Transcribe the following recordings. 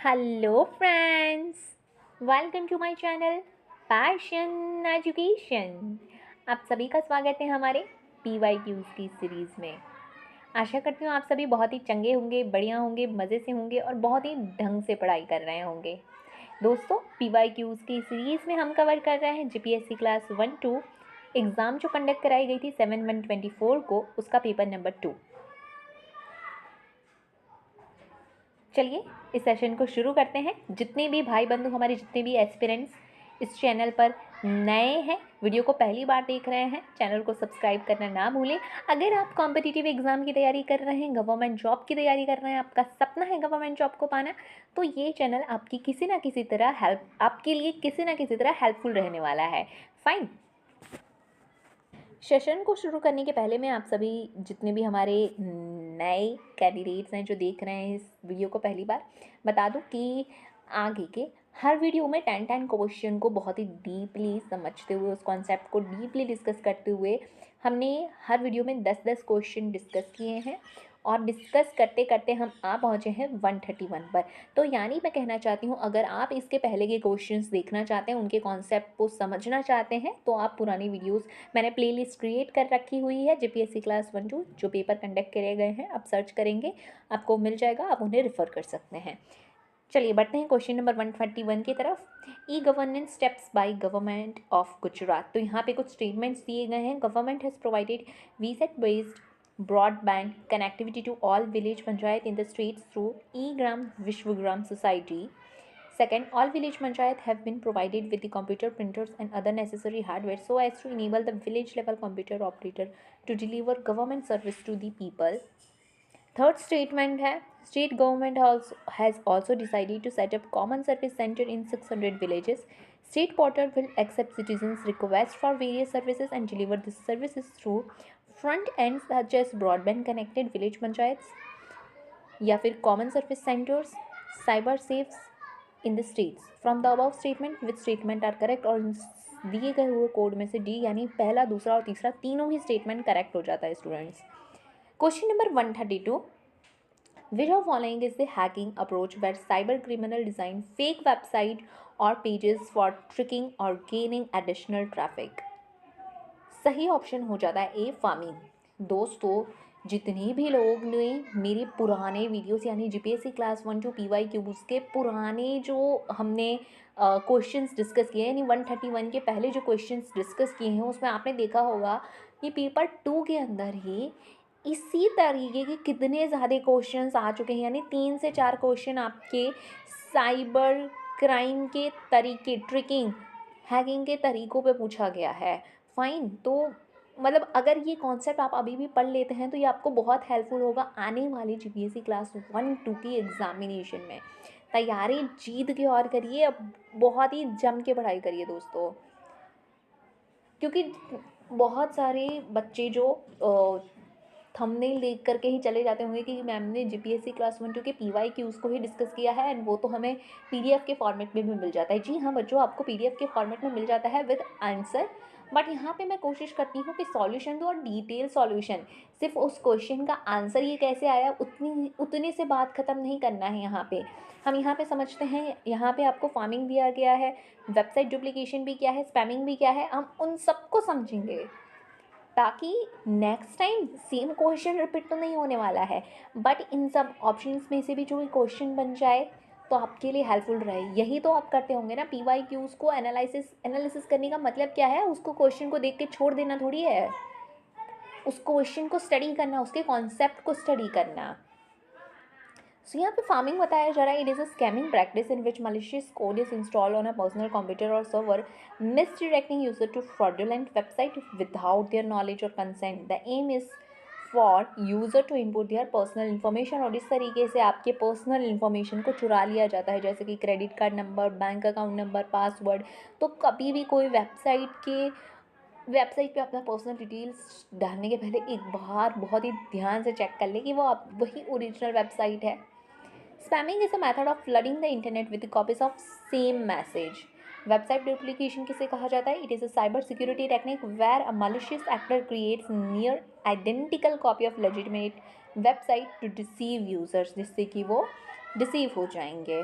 Hello friends, welcome to my channel passion education. आप सभी का स्वागत है हमारे PYQs की सीरीज़ में। आशा करती हूँ आप सभी बहुत ही चंगे होंगे, बढ़िया होंगे, मज़े से होंगे और बहुत ही ढंग से पढ़ाई कर रहे होंगे। दोस्तों, PYQs की सीरीज़ में हम कवर कर रहे हैं GPSC क्लास 1-2 एग्ज़ाम जो कंडक्ट कराई गई थी 7/1/24 को, उसका पेपर नंबर 2। चलिए इस सेशन को शुरू करते हैं। जितने भी भाई बंधु हमारे, जितने भी एस्पिरेंट्स इस चैनल पर नए हैं, वीडियो को पहली बार देख रहे हैं, चैनल को सब्सक्राइब करना ना भूलें। अगर आप कॉम्पिटिटिव एग्ज़ाम की तैयारी कर रहे हैं, गवर्नमेंट जॉब की तैयारी कर रहे हैं, आपका सपना है गवर्नमेंट जॉब को पाना, तो ये चैनल आपकी किसी ना किसी तरह आपके लिए किसी ना किसी तरह हेल्पफुल रहने वाला है। फाइन। सेशन को शुरू करने के पहले मैं आप सभी जितने भी हमारे नए कैंडिडेट्स हैं जो देख रहे हैं इस वीडियो को पहली बार, बता दूं कि आगे के हर वीडियो में 10 क्वेश्चन को बहुत ही डीपली समझते हुए, उस कॉन्सेप्ट को डीपली डिस्कस करते हुए हमने हर वीडियो में 10-10 क्वेश्चन डिस्कस किए हैं और डिस्कस करते करते हम आ पहुँचे हैं 131 पर। तो यानी मैं कहना चाहती हूँ, अगर आप इसके पहले के क्वेश्चंस देखना चाहते हैं, उनके कॉन्सेप्ट को समझना चाहते हैं, तो आप पुरानी वीडियोस, मैंने प्लेलिस्ट क्रिएट कर रखी हुई है GPSC क्लास 1-2 जो पेपर कंडक्ट करे गए हैं, आप सर्च करेंगे आपको मिल जाएगा, आप उन्हें रेफ़र कर सकते हैं। चलिए बढ़ते हैं क्वेश्चन नंबर 131 की तरफ। E governance steps by government of Gujarat. तो यहाँ पे कुछ स्टेटमेंट्स दिए गए हैं। Government has provided VSAT based broadband connectivity to all village panchayat in the states through E-Gram Vishwagram Society. Second, all village panchayat have been provided with the computer printers and other necessary hardware so as to enable the village level computer operator to deliver government service to the people. Third statement है, state government has also decided to set up common service center in 600 villages. State portal will accept citizens' requests for various services and deliver these services through front ends such as broadband connected village panchayats या फिर common service centers, cyber safes in the states. From the above statement, which statement are correct? और दिए गए हुए code में से D यानी पहला, दूसरा और तीसरा तीनों ही स्टेटमेंट करेक्ट हो जाता है students. Question number 132, which of following is the hacking approach where cyber criminal design fake website or pages for tricking or gaining additional traffic? सही ऑप्शन हो जाता है ए, फार्मिंग। दोस्तों, जितने भी लोग ने मेरे पुराने वीडियोस यानी GPSC क्लास 1-2 PYQs के पुराने जो हमने क्वेश्चंस डिस्कस किए हैं, यानी 131 के पहले जो क्वेश्चंस डिस्कस किए हैं, उसमें आपने देखा होगा कि पेपर 2 के अंदर ही इसी तरीके के कितने ज़्यादा क्वेश्चंस आ चुके हैं। यानी 3 से 4 क्वेश्चन आपके साइबर क्राइम के तरीके, ट्रिकिंग, हैकिंग के तरीक़ों पे पूछा गया है। फ़ाइन। तो मतलब अगर ये कॉन्सेप्ट आप अभी भी पढ़ लेते हैं तो ये आपको बहुत हेल्पफुल होगा आने वाली GPSC क्लास 1-2 की एग्ज़ामिनेशन में। तैयारी जीत के और करिए, अब बहुत ही जम के पढ़ाई करिए दोस्तों, क्योंकि बहुत सारे बच्चे जो थंबनेल देख करके ही चले जाते होंगे कि मैम ने GPSC क्लास 1-2 के PYQs को ही डिस्कस किया है एंड वो तो हमें PDF के फॉर्मेट में भी मिल जाता है। जी हाँ बच्चों, आपको PDF के फॉर्मेट में मिल जाता है विद आंसर, बट यहाँ पे मैं कोशिश करती हूँ कि सॉल्यूशन दो और डिटेल सॉल्यूशन। सिर्फ उस क्वेश्चन का आंसर ये कैसे आया उतने से बात ख़त्म नहीं करना है। यहाँ पे हम यहाँ पे समझते हैं, यहाँ पे आपको फार्मिंग दिया गया है, वेबसाइट डुप्लीकेशन भी क्या है, स्पैमिंग भी क्या है, हम उन सबको समझेंगे ताकि next time same question repeat तो नहीं होने वाला है, बट इन सब ऑप्शंस में से भी जो क्वेश्चन बन जाए तो आपके लिए हेल्पफुल रहे। यही तो आप करते होंगे ना, PYQs को एनालिसिस करने का मतलब क्या है? उसको क्वेश्चन को देख के छोड़ देना थोड़ी है, उस क्वेश्चन को स्टडी करना, उसके कॉन्सेप्ट को स्टडी करना। सो यहाँ पे फार्मिंग बताया जा रहा है, it is a scamming practice in which malicious code is installed on a personal computer or server, misdirecting user to fraudulent website without their knowledge or consent. The aim is for user to input their personal information, और इस तरीके से आपके personal information को चुरा लिया जाता है, जैसे कि credit card number, bank account number, password. तो कभी भी कोई वेबसाइट पे अपना पर्सनल डिटेल्स डालने के पहले एक बार बहुत ही ध्यान से चेक कर ले कि वो वही ओरिजिनल वेबसाइट है। Spamming is a method of flooding the internet with copies of same message. Website duplication किसे कहा जाता है? It is a cyber security technique where a malicious actor creates near identical copy of legitimate website to deceive users, जिससे कि वो deceive हो जाएंगे।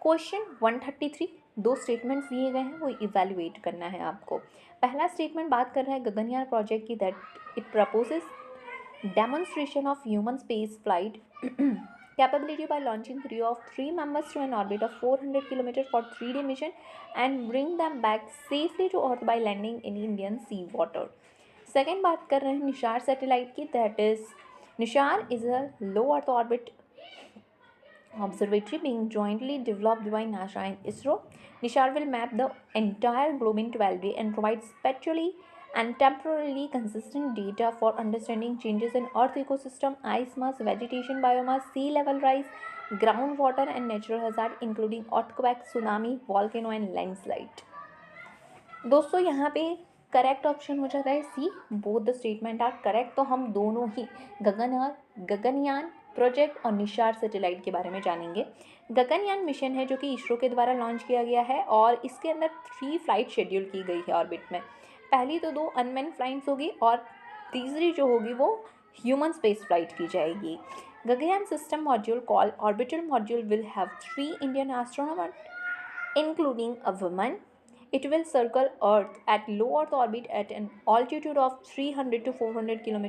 Question 133, दो स्टेटमेंट्स दिए गए हैं, वो इवैल्यूएट करना है आपको। पहला स्टेटमेंट बात कर रहा है गगनयान प्रोजेक्ट की, that it proposes demonstration of human space flight capability by launching crew of 3 members to an orbit of 400 km for 3-day mission and bring them back safely to earth by landing in Indian sea water. Second बात कर रहे हैं NISAR satellite की, that is NISAR is a low earth orbit observatory being jointly developed by NASA and ISRO. Nishar will map the entire globe in 12 days and provide spatially and temporally consistent data for understanding changes in Earth ecosystem, ice mass, vegetation biomass, sea level rise, groundwater and natural hazard including earthquake, tsunami, volcano and landslide. दोस्तों यहाँ पे correct option हो जाता है C, both the statement are correct. तो हम दोनों ही Gaganyaan project और निशार सैटेलाइट के बारे में जानेंगे। गगनयान मिशन है जो कि इसरो के द्वारा लॉन्च किया गया है और इसके अंदर 3 फ्लाइट शेड्यूल की गई है ऑर्बिट में। पहली तो 2 अनमैन्ड फ्लाइट्स होगी और तीसरी जो होगी वो ह्यूमन स्पेस फ्लाइट की जाएगी। Gaganyaan system module called orbital module will have 3 Indian astronaut including a woman. It will circle Earth at low Earth orbit at an altitude of 300 to 400 km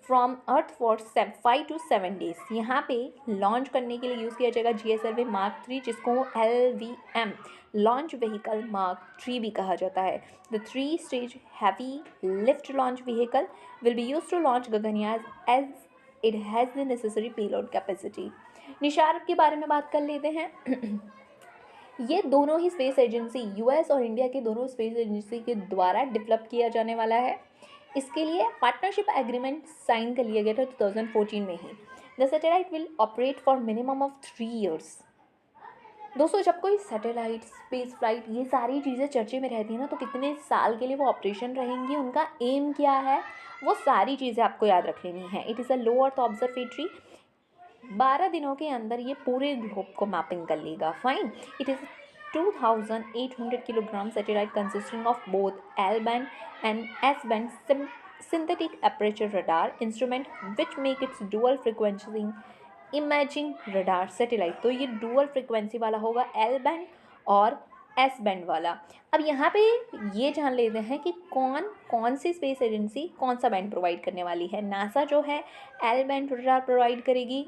from Earth for 5 to 7 days. यहाँ पे launch करने के लिए use किया जाएगा GSLV Mark 3, जिसको LVM launch vehicle Mark 3 भी कहा जाता है। The 3-stage heavy lift launch vehicle will be used to launch Gaganyaan as it has the necessary payload capacity. निशार के बारे में बात कर लेते हैं। ये दोनों ही स्पेस एजेंसी यूएस और इंडिया के दोनों स्पेस एजेंसी के द्वारा डेवलप किया जाने वाला है। इसके लिए पार्टनरशिप एग्रीमेंट साइन कर लिया गया था 2014 में ही। The satellite will operate for minimum of 3 years. दोस्तों जब कोई सैटेलाइट, स्पेस फ्लाइट, ये सारी चीज़ें चर्चे में रहती हैं ना, तो कितने साल के लिए वो ऑपरेशन रहेंगी, उनका एम क्या है, वो सारी चीज़ें आपको याद रख लेनी है। It is a low earth observatory, 12 दिनों के अंदर ये पूरे ग्लोब को मैपिंग कर लेगा। Fine. It is 2800 kilogram satellite consisting of both L band and S band synthetic aperture radar instrument which make it's dual frequency imaging radar satellite. तो ये डुअल फ्रिक्वेंसी वाला होगा एल बैंड और S band वाला। अब यहाँ पे ये जान लेते हैं कि कौन सी स्पेस एजेंसी कौन सा बैंड प्रोवाइड करने वाली है। नासा जो है एल बैंड रडार प्रोवाइड करेगी,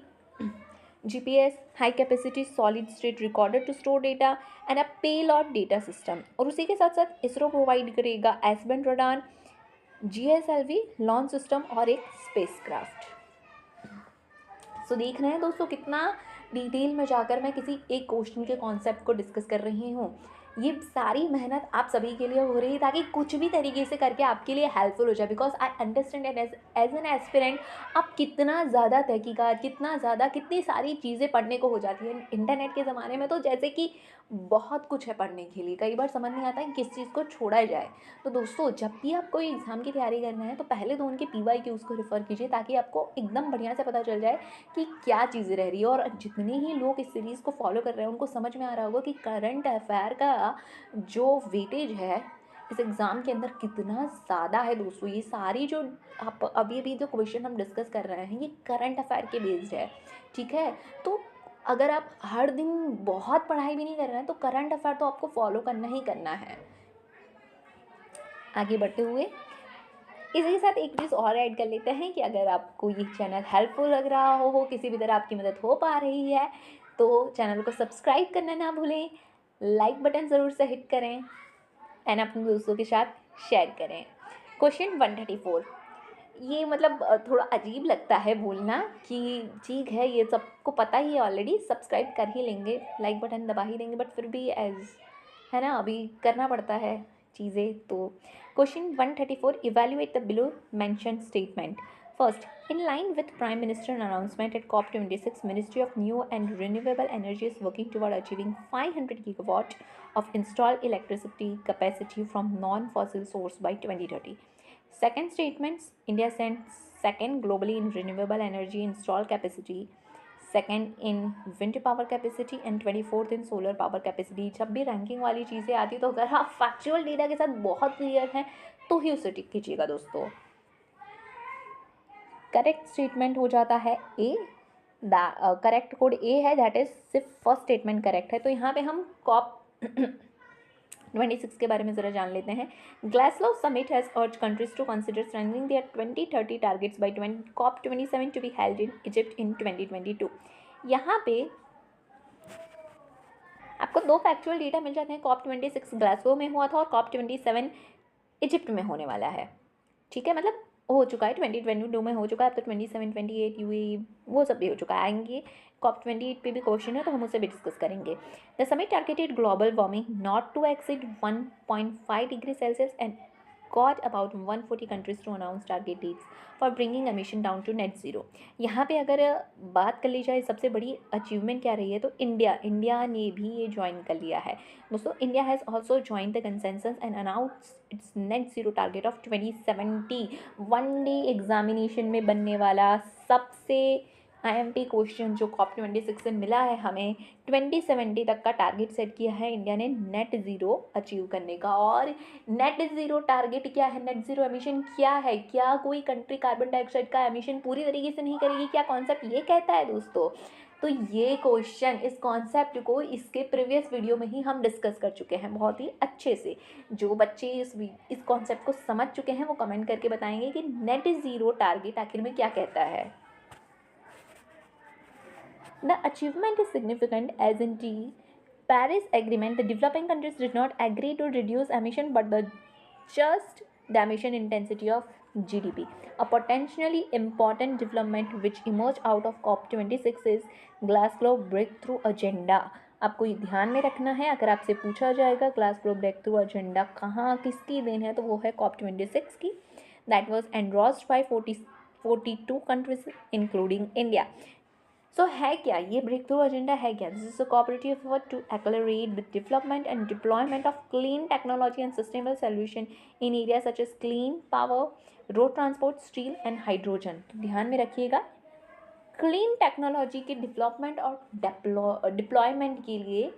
GPS high capacity solid state recorder to store data and a payload data system, और उसी के साथ साथ इसरो प्रोवाइड करेगा S band radar, GSLV launch system और एक स्पेसक्राफ्ट। सो देख रहे हैं दोस्तों कितना डिटेल में जाकर मैं किसी एक क्वेश्चन के कॉन्सेप्ट को डिस्कस कर रही हूँ। ये सारी मेहनत आप सभी के लिए हो रही है ताकि कुछ भी तरीके से करके आपके लिए हेल्पफुल हो जाए, because I understand as an aspirant आप कितना ज़्यादा तहकीकात, कितनी सारी चीज़ें पढ़ने को हो जाती है इंटरनेट के ज़माने में। तो जैसे कि बहुत कुछ है पढ़ने के लिए, कई बार समझ नहीं आता है किस चीज़ को छोड़ा जाए। तो दोस्तों जब भी आप कोई एग्ज़ाम की तैयारी करना है तो पहले तो उनके PYQs को रेफ़र कीजिए ताकि आपको एकदम बढ़िया से पता चल जाए कि क्या चीज़ें रह रही है। और जितने ही लोग इस सीरीज़ को फॉलो कर रहे हैं उनको समझ में आ रहा होगा कि करंट अफेयर का जो वेटेज है इस एग्ज़ाम के अंदर कितना ज़्यादा है। दोस्तों ये सारी जो आप अभी जो क्वेश्चन हम डिस्कस कर रहे हैं ये करंट अफेयर के बेस्ड है, ठीक है। तो अगर आप हर दिन बहुत पढ़ाई भी नहीं कर रहे हैं तो करंट अफेयर तो आपको फॉलो करना ही करना है। आगे बढ़ते हुए इसी के साथ एक चीज़ और ऐड कर लेते हैं कि अगर आपको ये चैनल हेल्पफुल लग रहा हो, किसी भी तरह आपकी मदद हो पा रही है, तो चैनल को सब्सक्राइब करना ना भूलें, लाइक बटन ज़रूर से हिट करें एंड अपने दोस्तों के साथ शेयर करें। क्वेश्चन 134, ये मतलब थोड़ा अजीब लगता है बोलना कि ठीक है ये सबको पता ही है ऑलरेडी, सब्सक्राइब कर ही लेंगे, लाइक बटन दबा ही देंगे, बट फिर भी है ना, अभी करना पड़ता है चीज़ें। तो question 134, evaluate the below mention statement. First, in line with Prime Minister announcement at COP26, Ministry of New and Renewable Energy is working toward achieving 500 gigawatt of installed electricity capacity from non-fossil source by 2030. Second statements, India stands second globally in renewable energy installed capacity, second in wind power capacity and 24th in solar power capacity. जब भी ranking वाली चीज़ें आती तो अगर आप factual data के साथ बहुत क्लियर हैं तो ही उसे टिक कीजिएगा दोस्तों। करेक्ट स्टेटमेंट हो जाता है ए, करेक्ट कोड ए है, दैट इज सिर्फ फर्स्ट स्टेटमेंट करेक्ट है। तो यहाँ पे हम कॉप 26 के बारे में ज़रा जान लेते हैं। Glasgow summit has urge countries to consider strengthening their 2030 targets by COP 27 to be held in Egypt in 2022। यहाँ पे आपको दो फैक्चुअल डेटा मिल जाते हैं। COP 26 ग्लासगो में हुआ था और COP 27 इजिप्ट में होने वाला है। ठीक है, मतलब हो चुका है, 2022 में हो चुका है, अब तो 27, 28 यूएई वो सब भी हो चुका है। आएंगे COP 28 पे भी क्वेश्चन है तो हम उसे भी डिस्कस करेंगे। The summit targeted global warming not to exceed 1.5 degree Celsius and got about 140 countries to announce target dates for bringing emission down to net zero। यहाँ पे अगर बात कर ली जाए सबसे बड़ी अचीवमेंट क्या रही है तो इंडिया ने भी ये ज्वाइन कर लिया है दोस्तों। India has also join the consensus and announce it's net zero target of 2070। One day examination में बनने वाला सबसे IMP क्वेश्चन जो COP 26 से मिला है हमें, 2070 तक का टारगेट सेट किया है इंडिया ने नेट ज़ीरो अचीव करने का। और नेट ज़ीरो टारगेट क्या है, नेट ज़ीरो एमिशन क्या है, क्या कोई कंट्री कार्बन डाइऑक्साइड का एमिशन पूरी तरीके से नहीं करेगी, क्या कॉन्सेप्ट ये कहता है दोस्तों? तो ये क्वेश्चन, इस कॉन्सेप्ट को इसके प्रीवियस वीडियो में ही हम डिस्कस कर चुके हैं बहुत ही अच्छे से। जो बच्चे इस कॉन्सेप्ट को समझ चुके हैं वो कमेंट करके बताएंगे कि नेट ज़ीरो टारगेट आखिर में क्या कहता है। The achievement is significant as in the Paris Agreement, the developing countries did not agree to reduce emission but just the emission intensity of GDP. A potentially important development which emerged out of COP 26 is Glasgow Breakthrough Agenda। आपको ये ध्यान में रखना है, अगर आपसे पूछा जाएगा ग्लासगो ब्रेक थ्रू एजेंडा कहाँ किसकी देन है तो वो है COP 26 की। That was endorsed by 42 countries including India. So है क्या ये ब्रेक थ्रू एजेंडा है क्या? This is a cooperative effort to accelerate the development and deployment of clean technology and sustainable solution in area such as clean power, road transport, steel and hydrogen. तो ध्यान में रखिएगा, clean technology के development और deployment के लिए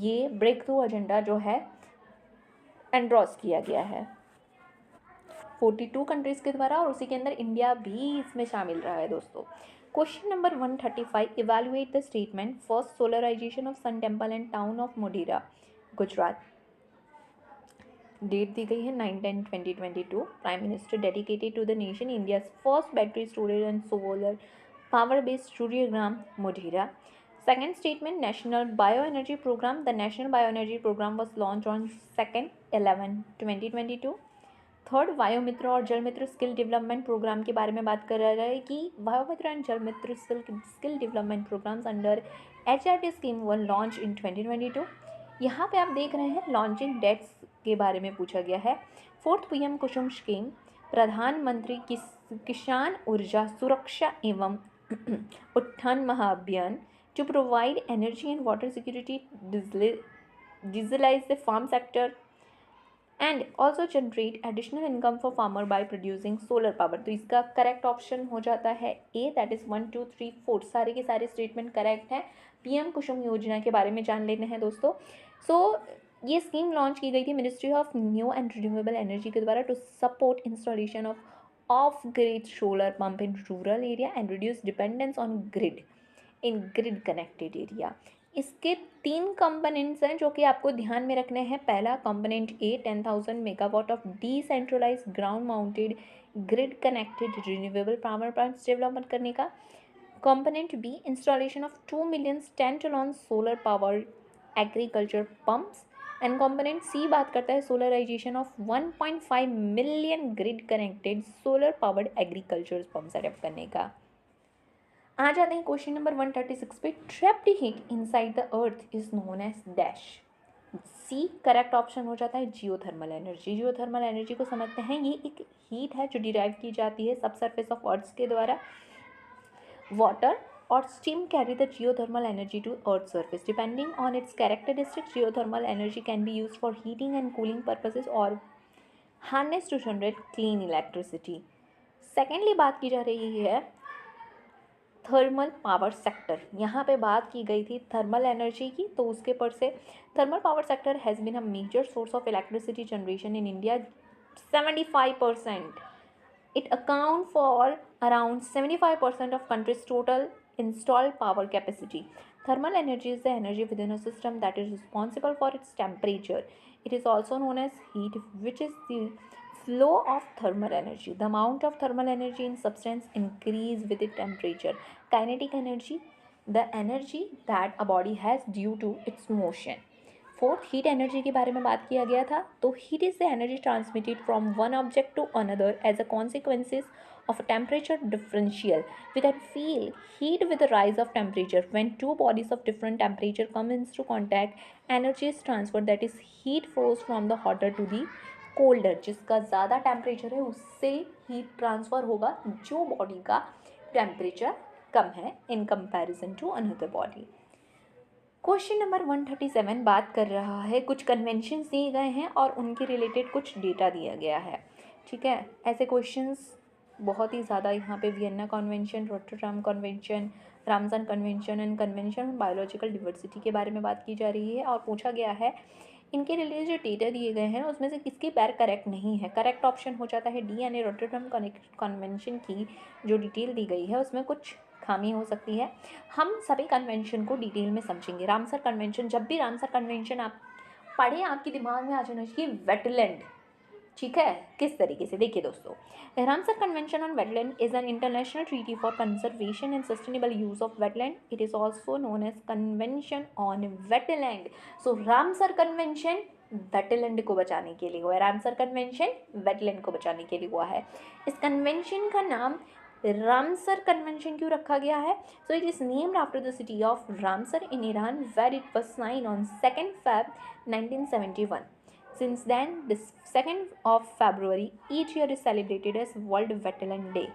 ये breakthrough agenda जो है एंडोर्स किया गया है 42 कंट्रीज़ के द्वारा, और उसी के अंदर इंडिया भी इसमें शामिल रहा है दोस्तों। Question number 135, evaluate the statement first solarisation of sun temple and town of Modhera Gujarat. Date दी गई है 9/10/2022। Prime minister dedicated to the nation India's first battery storage and solar power based Suryagram Modhera. Second statement, National Bioenergy Program. The National Bioenergy Program was launched on 2/11/2022। Third, वायुमित्र और जल Mitra skill development programme के बारे में बात कर रहा है कि Vayumitra and Jal Mitra skill development programs under HRT scheme were launch in 2022। यहाँ पे आप देख रहे हैं लॉन्चिंग डेट्स के बारे में पूछा गया है। फोर्थ, PM कुसुम स्कीम, प्रधानमंत्री किसान ऊर्जा सुरक्षा एवं उत्थान महाअभियान to provide energy and water security, digitalize the farm sector and also generate additional income for farmer by producing solar power. तो इसका करेक्ट ऑप्शन हो जाता है ए, दैट इज़ 1 2 3 4 सारे के सारे स्टेटमेंट करेक्ट हैं। PM कुसुम योजना के बारे में जान लेते हैं दोस्तों। ये स्कीम लॉन्च की गई थी ministry of new and renewable energy के द्वारा to support installation of grid solar pump in rural area and reduce dependence on grid in grid connected area. इसके 3 कंपोनेंट्स हैं जो कि आपको ध्यान में रखने हैं। पहला component A, 10,000 megawatt of decentralise ground mounted grid connected renewable power plants development करने का। Component B, installation of 2 million stand alone solar power agriculture pumps. And component C बात करता है solarisation of 1.5 million grid connected solar powered agriculture pump setup करने का। आ जाते हैं क्वेश्चन नंबर 136 पे। Trapped heat inside the earth is known as dash. C correct option हो जाता है जियोथर्मल एनर्जी। जियोथर्मल एनर्जी को समझते हैं, ये एक हीट है जो डिराइव की जाती है सब सरफेस ऑफ अर्थ के द्वारा। वाटर और steam carry the geothermal energy to earth surface. Depending on its characteristics geothermal energy can be use for heating and cooling purposes or harness to generate clean electricity. Secondly बात की जा रही है thermal power sector. यहाँ पे बात की गई थी थर्मल एनर्जी की, तो उसके पर से thermal power sector has been a major source of electricity generation in India 75%। It account for around 75% of country's total installed power capacity. Thermal energy is the energy within a system that is responsible for its temperature. It is also known as heat, which is the flow of thermal energy. The amount of thermal energy in substance increase with the temperature. Kinetic energy, the energy that a body has due to its motion. Fourth, heat energy के बारे में बात किया गया था. तो heat is the energy transmitted from one object to another as a consequences of a temperature differential. We can feel heat with the rise of temperature. When two bodies of different temperature come into contact, energy is transferred, that is heat flows from the hotter to the colder. जिसका ज़्यादा temperature है उससे heat transfer होगा जो body का temperature कम है in comparison to another body. Question number 137 बात कर रहा है, कुछ कन्वेंशंस दिए गए हैं और उनके रिलेटेड कुछ डेटा दिया गया है. ठीक है, ऐसे क्वेश्चंस बहुत ही ज़्यादा यहाँ पे Vienna convention, Rotterdam convention, Ramson convention and convention on biological diversity के बारे में बात की जा रही है. और पूछा गया है इनके रिलेटेड जो डेटा दिए गए हैं उसमें से किसकी पैर करेक्ट नहीं है. करेक्ट ऑप्शन हो जाता है डी, यानी रॉटरडैम कन्वेंशन की जो डिटेल दी गई है उसमें कुछ खामी हो सकती है. हम सभी कन्वेंशन को डिटेल में समझेंगे. रामसर कन्वेंशन, जब भी रामसर कन्वेंशन आप पढ़े आपके दिमाग में आ जाना चाहिए वेटलैंड. ठीक है, किस तरीके से, देखिए दोस्तों, Ramsar convention on wetland is an international treaty for conservation and sustainable use of wetland. It is also known as convention on wetland. So Ramsar convention wetland को बचाने के लिए हुआ है. रामसर कन्वेंशन वेटलैंड को बचाने के लिए हुआ है. इस कन्वेंशन का नाम रामसर कन्वेंशन क्यों रखा गया है? So it is named after the city of Ramsar in Iran where it was sign on 2 Feb 1971. Since then, this 2nd of February each year is celebrated as World Wetland Day.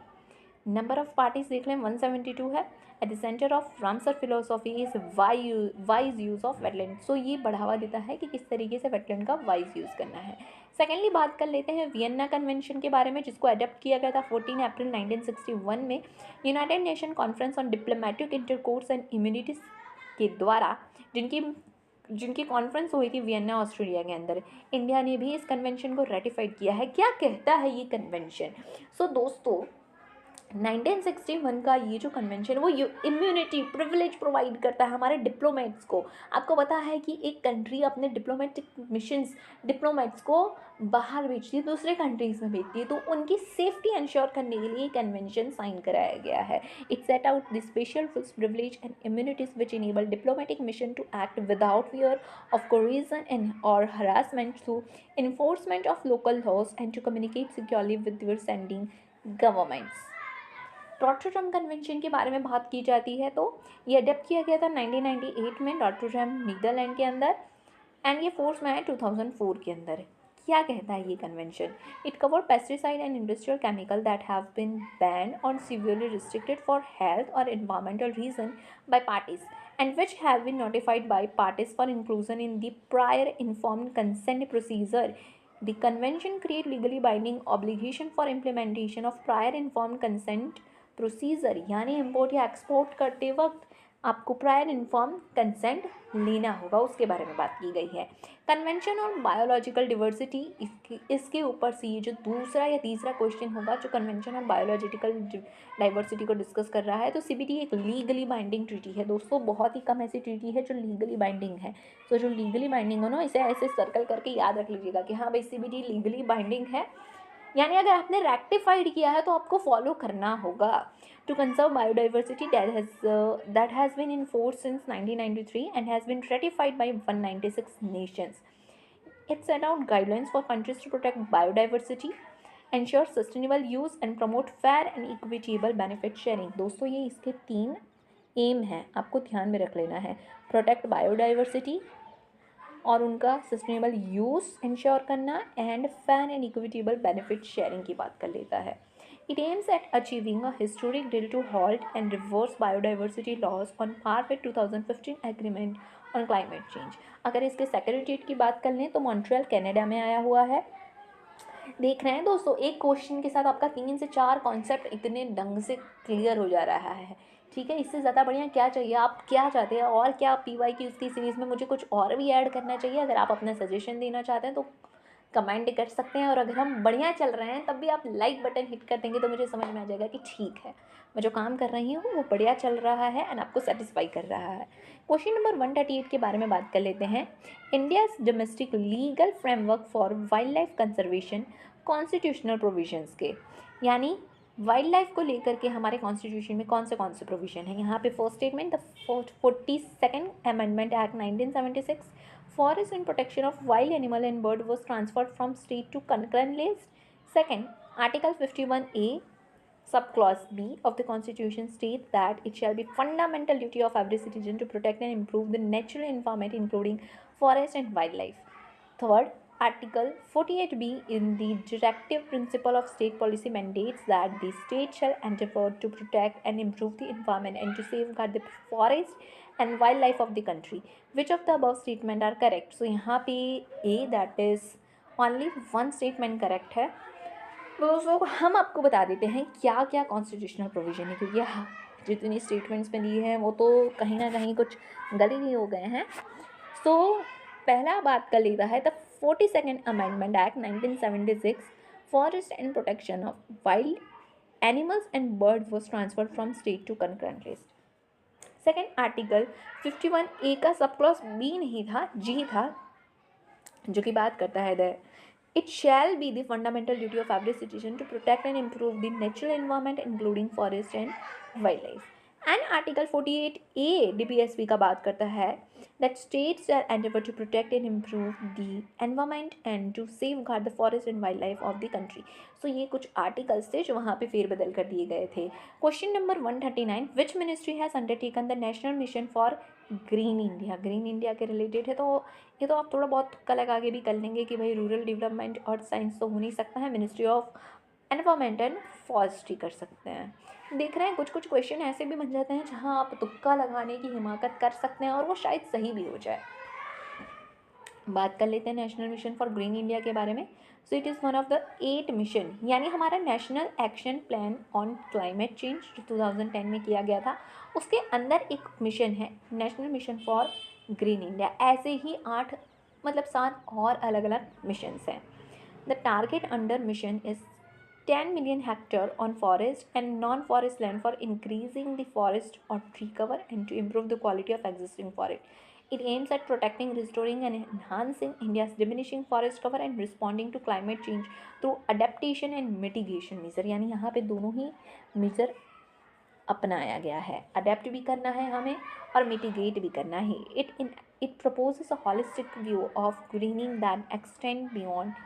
Number of parties देख लें 172 है. At the centre of Ramsar philosophy is wise use of wetland. So ये बढ़ावा देता है कि किस तरीके से वेटलैंड का वाइज यूज़ करना है. सेकेंडली बात कर लेते हैं वियना कन्वेंशन के बारे में, जिसको अडॉप्ट किया गया था 14 अप्रैल 1961 में United nation conference on diplomatic intercourse and immunities के द्वारा, जिनकी कॉन्फ्रेंस हुई थी वियना ऑस्ट्रेलिया के अंदर. इंडिया ने भी इस कन्वेंशन को रेटिफाइड किया है. क्या कहता है ये कन्वेंशन? सो दोस्तों 1961 का ये जो कन्वेंशन वो इम्यूनिटी प्रिविलेज प्रोवाइड करता है हमारे डिप्लोमेट्स को. आपको पता है कि एक कंट्री अपने डिप्लोमेटिक मिशंस डिप्लोमेट्स को बाहर भेजती है, दूसरे कंट्रीज़ में भेजती है, तो उनकी सेफ्टी इंश्योर करने के लिए कन्वेंशन साइन कराया गया है. It set out the special privilege and immunities which enable diplomatic mission to act without fear of coercion and or harassment through enforcement of local laws and to communicate securely with their sending governments. Rotterdam convention के बारे में बात की जाती है तो ये adopt किया गया था 1998 में रॉटरडैम नीदरलैंड के अंदर, एंड ये फोर्स में है 2004 के अंदर. क्या कहता है ये convention? It cover pesticide and industrial chemical that have been ban और सीवियरली रिस्ट्रिक्टेड फॉर हेल्थ और environmental reason by parties and which have been notified by parties for inclusion in the prior informed consent procedure. The convention create legally binding obligation for implementation of prior informed consent procedure, यानी import या export करते वक्त आपको prior inform consent लेना होगा, उसके बारे में बात की गई है. कन्वेंशन ऑन बायोलॉजिकल डिवर्सिटी, इसके ऊपर से ये जो दूसरा या तीसरा क्वेश्चन होगा जो कन्वेंशन ऑन बायोलॉजिकल डाइवर्सिटी को डिस्कस कर रहा है. तो सीबीडी एक लीगली बाइंडिंग ट्रीटी है दोस्तों. बहुत ही कम ऐसी ट्रीटी है जो लीगली बाइंडिंग है. तो जो लीगली बाइंडिंग हो ना, इसे ऐसे सर्कल करके याद रख लीजिएगा कि हाँ भाई सीबीडी लीगली बाइंडिंग है, यानी अगर आपने रेक्टिफाइड किया है तो आपको फॉलो करना होगा. To conserve biodiversity that has been in force since 1993 and has been ratified by 196 nations. It set out guidelines for countries to protect biodiversity, ensure sustainable use and promote fair and equitable benefit sharing. दोस्तों ये इसके 3 M हैं, आपको ध्यान में रख लेना है. प्रोटेक्ट बायोडाइवर्सिटी और उनका सस्टेनेबल यूज़ इंश्योर करना, and fair and equitable benefit sharing की बात कर लेता है. It aims at achieving a historic deal to halt and reverse biodiversity loss on par with 2015 agreement on climate change. अगर इसके सेक्रेटरीट की बात कर लें तो मॉन्ट्रियल कनाडा में आया हुआ है. देख रहे हैं दोस्तों, एक क्वेश्चन के साथ आपका 3 से 4 कॉन्सेप्ट इतने ढंग से क्लियर हो जा रहा है. ठीक है, इससे ज़्यादा बढ़िया क्या चाहिए? आप क्या चाहते हैं और क्या पीवाई की उसकी सीरीज़ में मुझे कुछ और भी ऐड करना चाहिए? अगर आप अपना सजेशन देना चाहते हैं तो कमेंट कर सकते हैं, और अगर हम बढ़िया चल रहे हैं तब भी आप लाइक बटन हिट कर देंगे तो मुझे समझ में आ जाएगा कि ठीक है, मैं जो काम कर रही हूँ वो बढ़िया चल रहा है एंड आपको सेटिस्फाई कर रहा है। क्वेश्चन नंबर 138 के बारे में बात कर लेते हैं। India's domestic legal framework for wild life conservation constitutional provisions के, यानी वाइल्ड लाइफ को लेकर के हमारे कॉन्स्टिट्यूशन में कौन से प्रोविजन है। यहाँ पे first statement, the 42nd amendment act 1976 forest and protection of wild animal and bird was transferred from state to concurrent list. Second, article 51A subclause B of the Constitution states that it shall be fundamental duty of every citizen to protect and improve the natural environment, including forest and wildlife. Third, Article 48B in the directive principle of state policy mandates that the state shall endeavor to protect and improve the environment and to safeguard the forest and wildlife of the country. Which of the above statement are correct? So यहाँ पे A, that is only one statement correct है। दोस्तों हम आपको बता देते हैं क्या क्या कॉन्स्टिट्यूशनल प्रोविजन है, क्योंकि जितनी स्टेटमेंट्स में दी हैं वो तो कहीं ना कहीं कुछ गलत ही हो गए हैं। सो पहला बात कर लेता है the 42nd amendment act 1976 forest and protection of wild animals and bird was transferred from state to concurrent list. Second, article 51A का सब क्लॉज बी नहीं था, जी था, जो कि बात करता है the It shall be the fundamental duty of every citizen to protect and improve the natural environment, including forest and wildlife. And Article 48A DPSP का बात करता है that states shall endeavor to protect and improve the environment and to safeguard the forest and wildlife of the country. So ये कुछ articles थे जो वहाँ पे फेरबदल कर दिए गए थे। Question number 139, which ministry has undertaken the national mission for green India. Green India के रिलेटेड है, तो ये तो आप थोड़ा बहुत कल आगे भी कर लेंगे कि भाई रूरल डेवलपमेंट और साइंस तो हो नहीं सकता है, ministry of environment and forestry कर सकते हैं। देख रहे हैं कुछ कुछ क्वेश्चन ऐसे भी बन जाते हैं जहां आप तुक्का लगाने की हिमाकत कर सकते हैं और वो शायद सही भी हो जाए। बात कर लेते हैं national mission for green India के बारे में। So it is one of the 8 mission, यानी हमारा national action plan on climate change जो 2010 में किया गया था, उसके अंदर एक मिशन है national mission for green India. ऐसे ही 7 और अलग अलग मिशंस हैं। The target under mission is 10 million hectare on forest and non-forest land for increasing the forest or tree cover and to improve the quality of existing forest. It aims at protecting, restoring and enhancing India's diminishing forest cover and responding to climate change through adaptation and mitigation measure। यानी यहाँ पे दोनों ही major अपनाया गया है, adapt भी करना है हमें और मिटिगेट भी करना है। It proposes a holistic view of greening that extend beyond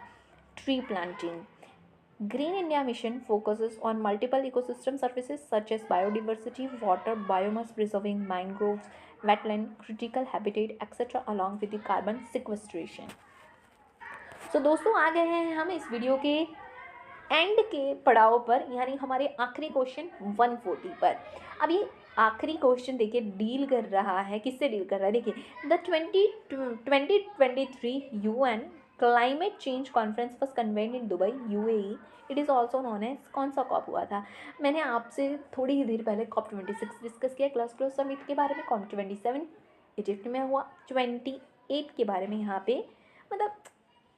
tree planting. Green India Mission focuses on multiple ecosystem services such as biodiversity, water, biomass preserving, mangroves, wetland, critical habitat, etc. along with the carbon sequestration. So दोस्तों आ गए हैं हम इस video के and के पड़ाव पर, यानी हमारे आखिरी क्वेश्चन 140 पर। अब ये आखिरी क्वेश्चन देखिए डील कर रहा है, किससे डील कर रहा है, देखिए the 2023 UN climate change conference was convened in Dubai UAE। It is also known as, कौन सा कॉप हुआ था, मैंने आपसे थोड़ी ही देर पहले COP 26 डिस्कस किया ग्लासगो समिट के बारे में। COP 27 इजिप्ट में हुआ। 28 के बारे में यहाँ पे, मतलब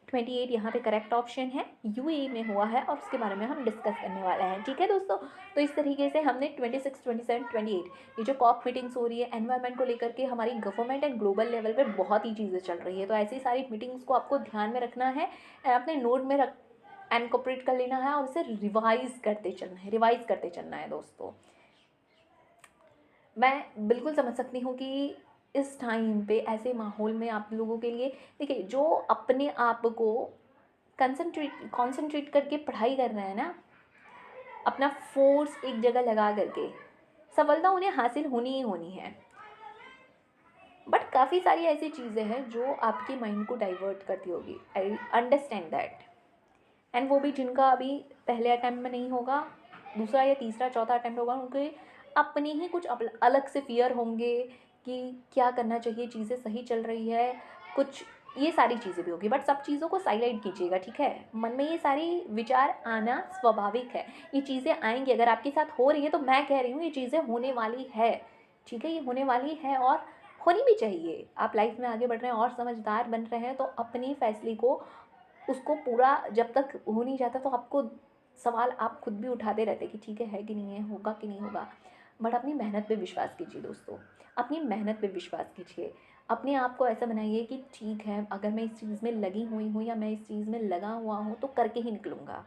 28 यहाँ पे करेक्ट ऑप्शन है, UAE में हुआ है और उसके बारे में हम डिस्कस करने वाले हैं। ठीक है दोस्तों, तो इस तरीके से हमने 26, 27, 28 ये जो कॉप मीटिंग्स हो रही है एनवायरनमेंट को लेकर के, हमारी गवर्नमेंट एंड ग्लोबल लेवल पे बहुत ही चीज़ें चल रही है, तो ऐसी सारी मीटिंग्स को आपको ध्यान में रखना है, अपने नोट में इनकॉर्पोरेट कर लेना है और उसे रिवाइज करते चलना है दोस्तों। मैं बिल्कुल समझ सकती हूँ कि इस टाइम पे ऐसे माहौल में आप लोगों के लिए, देखिए जो अपने आप को कंसंट्रेट करके पढ़ाई कर रहे हैं ना, अपना फोर्स एक जगह लगा करके, सफलता उन्हें हासिल होनी ही होनी है। बट काफ़ी सारी ऐसी चीज़ें हैं जो आपके माइंड को डाइवर्ट करती होगी, आई अंडरस्टैंड दैट। एंड वो भी जिनका अभी पहले अटैम्प्ट में नहीं होगा, दूसरा या तीसरा चौथा अटैम्प्ट होगा, उनके अपने ही कुछ अलग से फियर होंगे कि क्या करना चाहिए, चीज़ें सही चल रही है, कुछ ये सारी चीज़ें भी होगी। बट सब चीज़ों को साइलाइट कीजिएगा, ठीक है, मन में ये सारी विचार आना स्वाभाविक है, ये चीज़ें आएंगी, अगर आपके साथ हो रही है तो मैं कह रही हूँ ये चीज़ें होने वाली है, ठीक है, ये होने वाली है और होनी भी चाहिए। आप लाइफ में आगे बढ़ रहे हैं और समझदार बन रहे हैं तो अपनी फैसले को उसको पूरा जब तक हो नहीं जाता तो आपको सवाल आप खुद भी उठाते रहते कि ठीक है कि नहीं है, होगा कि नहीं होगा। बट अपनी मेहनत पे विश्वास कीजिए दोस्तों, अपनी मेहनत पे विश्वास कीजिए। अपने आप को ऐसा बनाइए कि ठीक है, अगर मैं इस चीज़ में लगी हुई हूँ या मैं इस चीज़ में लगा हुआ हूँ तो करके ही निकलूँगा,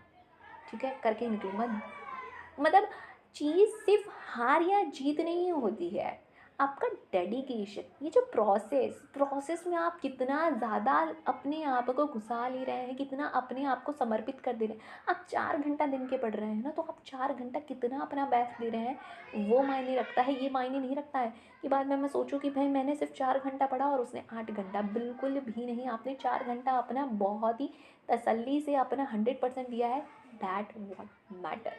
ठीक है, करके ही निकलूँगा। मतलब चीज़ सिर्फ हार या जीत नहीं होती है, आपका डेडिकेशन, ये जो प्रोसेस में आप कितना ज़्यादा अपने आप को घुसा ले रहे हैं, कितना अपने आप को समर्पित कर दे रहे हैं। आप 4 घंटा दिन के पढ़ रहे हैं ना, तो आप 4 घंटा कितना अपना बेस्ट दे रहे हैं वो मायने रखता है। ये मायने नहीं रखता है कि बाद में मैं सोचूं कि भाई मैंने सिर्फ 4 घंटा पढ़ा और उसने 8 घंटा। बिल्कुल भी नहीं, आपने 4 घंटा अपना बहुत ही तसल्ली से अपना 100% दिया है। That what matter.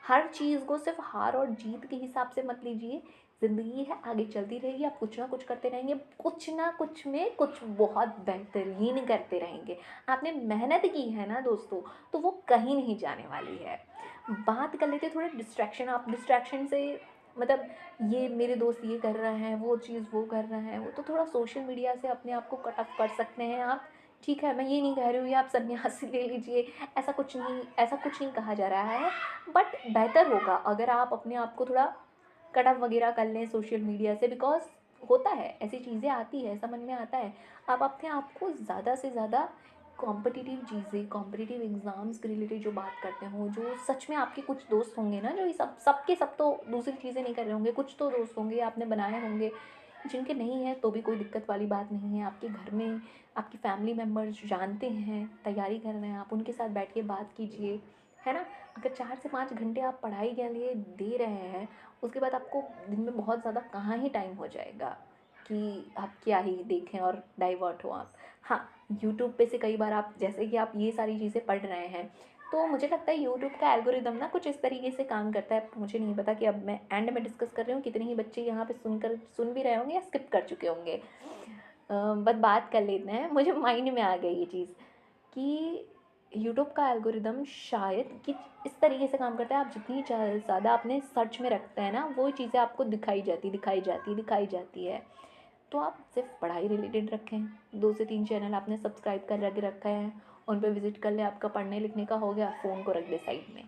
हर चीज़ को सिर्फ हार और जीत के हिसाब से मत लीजिए। ज़िंदगी है, आगे चलती रहेगी, आप कुछ ना कुछ करते रहेंगे, कुछ ना कुछ में कुछ बहुत बेहतरीन करते रहेंगे। आपने मेहनत की है ना दोस्तों, तो वो कहीं नहीं जाने वाली है। बात कर लेते थोड़े डिस्ट्रैक्शन। आप डिस्ट्रैक्शन से मतलब ये मेरे दोस्त ये कर रहे हैं, वो चीज़ वो कर रहे हैं, वो तो थोड़ा सोशल मीडिया से अपने आप को कट ऑफ कर सकते हैं आप। ठीक है, मैं ये नहीं कह रही हूँ ये आप सन्यासी ले लीजिए, ऐसा कुछ नहीं कहा जा रहा है। बट बेहतर होगा अगर आप अपने आप को थोड़ा कट ऑफ वगैरह कर लें सोशल मीडिया से, बिकॉज होता है, ऐसी चीज़ें आती है, समझ में आता है। आप अपने आप को ज़्यादा से ज़्यादा कॉम्पिटिटिव चीज़ें, कॉम्पिटिटिव एग्ज़ाम्स के रिलेटेड जो बात करते हो, जो सच में आपके कुछ दोस्त होंगे ना, जो ये सब तो दूसरी चीज़ें नहीं कर रहे होंगे, कुछ तो दोस्त होंगे आपने बनाए होंगे जिनके नहीं है तो भी कोई दिक्कत वाली बात नहीं है। आपके घर में आपकी फैमिली मेम्बर्स जानते हैं, तैयारी कर रहे हैं, आप उनके साथ बैठ के बात कीजिए, है ना। अगर 4 से 5 घंटे आप पढ़ाई के लिए दे रहे हैं, उसके बाद आपको दिन में बहुत ज़्यादा कहाँ ही टाइम हो जाएगा कि आप क्या ही देखें और डाइवर्ट हो आप। हाँ, यूट्यूब पे से कई बार आप जैसे कि आप ये सारी चीज़ें पढ़ रहे हैं, तो मुझे लगता है यूट्यूब का एल्गोरिदम ना कुछ इस तरीके से काम करता है। मुझे नहीं पता कि अब मैं एंड में डिस्कस कर रही हूँ, कितने ही बच्चे यहाँ पे सुन भी रहे होंगे या स्किप कर चुके होंगे। बट बात कर लेते हैं, मुझे माइंड में आ गई ये चीज़ कि यूट्यूब का एल्गोरिदम शायद कि इस तरीके से काम करता है, आप जितनी ज़्यादा अपने सर्च में रखते हैं ना, वो चीज़ें आपको दिखाई जाती है। तो आप सिर्फ पढ़ाई रिलेटेड रखें, 2 से 3 चैनल आपने सब्सक्राइब कर रखे हैं, उन पर विजिट कर लें, आपका पढ़ने लिखने का हो गया, फ़ोन को रख दे साइड में,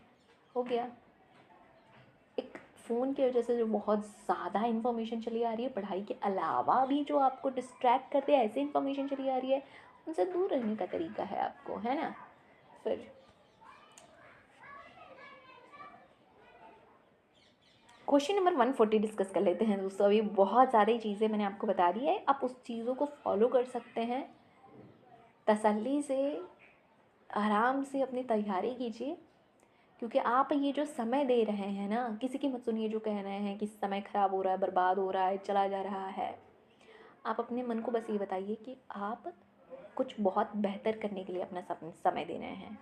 हो गया। एक फ़ोन की वजह से जो बहुत ज़्यादा इन्फॉर्मेशन चली आ रही है, पढ़ाई के अलावा भी जो आपको डिस्ट्रैक्ट करते हैं, ऐसे इन्फॉर्मेशन चली आ रही है, उनसे दूर रहने का तरीका है आपको, है ना। फिर क्वेश्चन नंबर 140 डिस्कस कर लेते हैं दोस्तों। अभी बहुत सारी चीज़ें मैंने आपको बता दी है, आप उस चीज़ों को फॉलो कर सकते हैं, तसल्ली से आराम से अपनी तैयारी कीजिए। क्योंकि आप ये जो समय दे रहे हैं ना, किसी की मत सुनिए जो कह रहे हैं कि समय ख़राब हो रहा है, बर्बाद हो रहा है, चला जा रहा है। आप अपने मन को बस ये बताइए कि आप कुछ बहुत बेहतर करने के लिए अपना समय दे रहे हैं।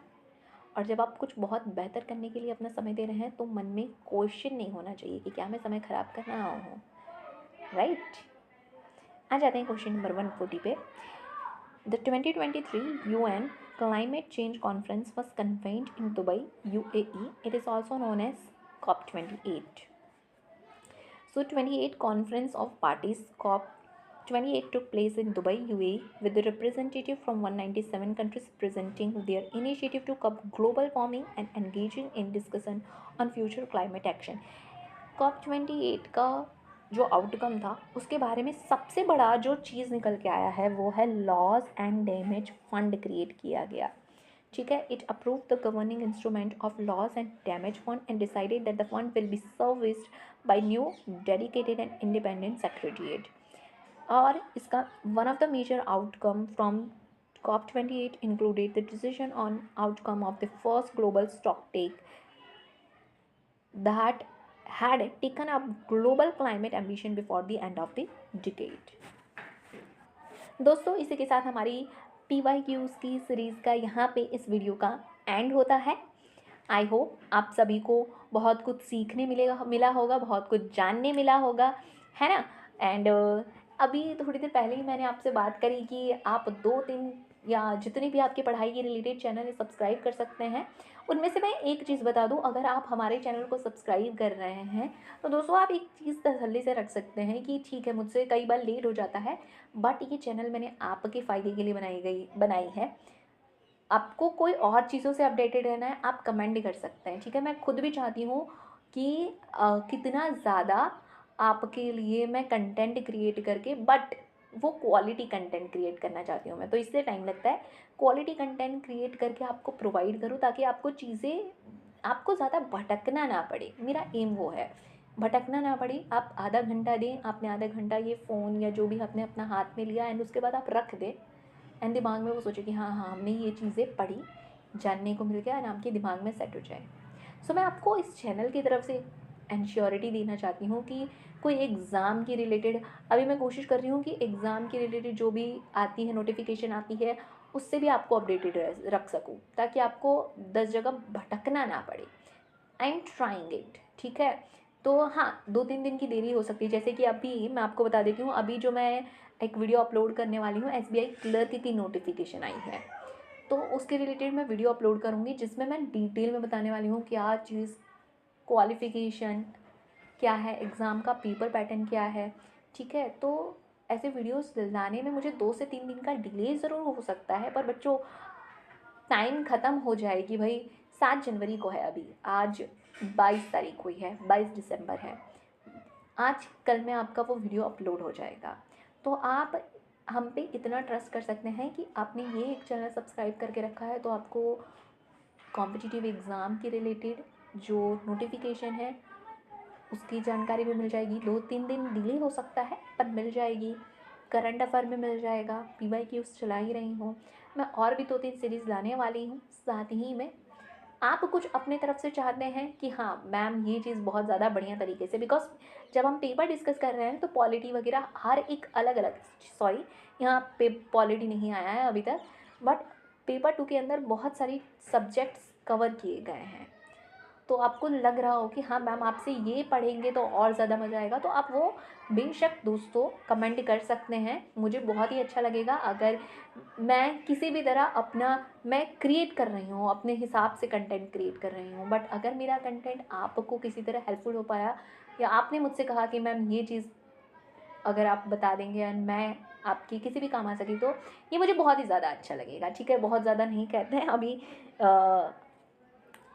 और जब आप कुछ बहुत बेहतर करने के लिए अपना समय दे रहे हैं, तो मन में क्वेश्चन नहीं होना चाहिए कि क्या मैं समय ख़राब कर रहा हूँ, राइट। आ जाते हैं क्वेश्चन नंबर 140 पे। The 2023 UN Climate Change Conference was convened in Dubai, UAE. It is also known as COP28. So 28 conference of parties COP28 took place in Dubai, UAE, with the representative from 197 countries presenting their initiative to curb global warming and engaging in discussion on future climate action. COP28 का जो outcome था उसके बारे में सबसे बड़ा जो चीज़ निकल के आया है वो है loss and damage fund create किया गया, ठीक है। It approve the governing instrument of loss and damage fund and decided that the fund will be serviced by new dedicated and independent secretariat. और इसका one of the major outcome from COP28 included the decision on outcome of the first global stocktake that had taken up global climate ambition before the end of the decade. दोस्तों इसी के साथ हमारी PYQs की series का यहाँ पे इस वीडियो का एंड होता है। आई होप आप सभी को बहुत कुछ सीखने मिला होगा, बहुत कुछ जानने मिला होगा, है ना। एंड अभी थोड़ी देर पहले ही मैंने आपसे बात करी कि आप 2-3 या जितने भी आपके पढ़ाई के रिलेटेड चैनल है सब्सक्राइब कर सकते हैं। उनमें से मैं एक चीज़ बता दूं, अगर आप हमारे चैनल को सब्सक्राइब कर रहे हैं तो दोस्तों आप एक चीज़ तसल्ली से रख सकते हैं कि ठीक है, मुझसे कई बार लेट हो जाता है, बट ये चैनल मैंने आपके फ़ायदे के लिए बनाई है। आपको कोई और चीज़ों से अपडेटेड रहना है, आप कमेंट भी कर सकते हैं, ठीक है। मैं खुद भी चाहती हूँ कि कितना ज़्यादा आपके लिए मैं कंटेंट क्रिएट करके, बट वो क्वालिटी कंटेंट क्रिएट करना चाहती हूँ मैं, तो इसलिए टाइम लगता है। क्वालिटी कंटेंट क्रिएट करके आपको प्रोवाइड करूँ ताकि आपको चीज़ें, आपको ज़्यादा भटकना ना पड़े, मेरा एम वो है, भटकना ना पड़े। आप आधा घंटा दें, आपने आधा घंटा ये फ़ोन या जो भी आपने अपना हाथ में लिया, एंड उसके बाद आप रख दें, एंड दिमाग में वो सोचे कि हाँ हाँ हमने ये चीज़ें पढ़ी, जानने को मिल गया, एंड आपके दिमाग में सेट हो जाए। सो मैं आपको इस चैनल की तरफ से एंश्योरिटी देना चाहती हूँ कि कोई एग्ज़ाम की रिलेटेड, अभी मैं कोशिश कर रही हूँ कि एग्ज़ाम की रिलेटेड जो भी आती है, नोटिफिकेशन आती है, उससे भी आपको अपडेटेड रख सकूँ, ताकि आपको 10 जगह भटकना ना पड़े। आई एम ट्राइंग इट, ठीक है। तो हाँ, 2-3 दिन की देरी हो सकती है, जैसे कि अभी मैं आपको बता देती हूँ, अभी जो मैं एक वीडियो अपलोड करने वाली हूँ, एसबीआई क्लर्क की नोटिफिकेशन आई है, तो उसके रिलेटेड मैं वीडियो अपलोड करूँगी, जिसमें मैं डिटेल में बताने वाली हूँ क्या चीज़, क्वालिफ़िकेशन क्या है, एग्ज़ाम का पेपर पैटर्न क्या है, ठीक है। तो ऐसे वीडियोस लाने में मुझे 2 से 3 दिन का डिले ज़रूर हो सकता है, पर बच्चों टाइम ख़त्म हो जाएगी भाई। 7 जनवरी को है अभी, आज 22 तारीख हुई है, 22 दिसंबर है। आज कल में आपका वो वीडियो अपलोड हो जाएगा। तो आप हम पे इतना ट्रस्ट कर सकते हैं कि आपने ये एक चैनल सब्सक्राइब करके रखा है, तो आपको कॉम्पिटिटिव एग्ज़ाम के रिलेटेड जो नोटिफिकेशन है उसकी जानकारी भी मिल जाएगी। 2-3 दिन डिले हो सकता है, पर मिल जाएगी। करंट अफेयर में मिल जाएगा, PYQs चला ही रही हूँ मैं, और भी 2-3 सीरीज़ लाने वाली हूँ। साथ ही में आप कुछ अपने तरफ से चाहते हैं कि हाँ मैम ये चीज़ बहुत ज़्यादा बढ़िया तरीके से, बिकॉज जब हम पेपर डिस्कस कर रहे हैं तो पॉलिटी वगैरह हर एक अलग अलग, सॉरी यहाँ पे पॉलिटी नहीं आया है अभी तक, बट पेपर 2 के अंदर बहुत सारी सब्जेक्ट्स कवर किए गए हैं। तो आपको लग रहा हो कि हाँ मैम आपसे ये पढ़ेंगे तो और ज़्यादा मज़ा आएगा, तो आप वो बेशक दोस्तों कमेंट कर सकते हैं। मुझे बहुत ही अच्छा लगेगा अगर मैं किसी भी तरह अपना, मैं क्रिएट कर रही हूँ अपने हिसाब से, कंटेंट क्रिएट कर रही हूँ, बट अगर मेरा कंटेंट आपको किसी तरह हेल्पफुल हो पाया, या आपने मुझसे कहा कि मैम ये चीज़ अगर आप बता देंगे एंड मैं आपकी किसी भी काम आ सकी, तो ये मुझे बहुत ही ज़्यादा अच्छा लगेगा, ठीक है। बहुत ज़्यादा नहीं कहते हैं अभी,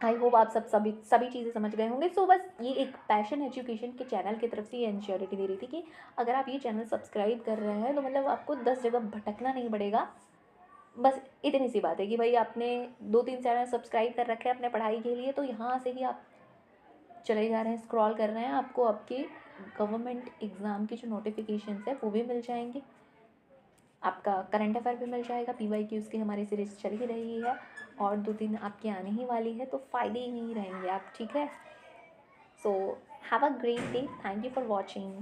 आई होप आप सभी सभी चीज़ें समझ गए होंगे। सो बस ये एक पैशन एजुकेशन के चैनल की तरफ से ये इंश्योरिटी दे रही थी कि अगर आप ये चैनल सब्सक्राइब कर रहे हैं तो मतलब आपको 10 जगह भटकना नहीं पड़ेगा। बस इतनी सी बात है कि भाई आपने 2-3 चैनल सब्सक्राइब कर रखे हैं अपने पढ़ाई के लिए, तो यहाँ से ही आप चले जा रहे हैं, स्क्रॉल कर रहे हैं, आपको आपके गवर्नमेंट एग्ज़ाम की जो नोटिफिकेशंस है वो भी मिल जाएंगे, आपका करंट अफेयर भी मिल जाएगा, PYQs की हमारी सीरीज़ चल ही रही है, और 2 दिन आपकी आने ही वाली है, तो फ़ायदे ही नहीं रहेंगे आप, ठीक है। So have a great day, thank you for watching.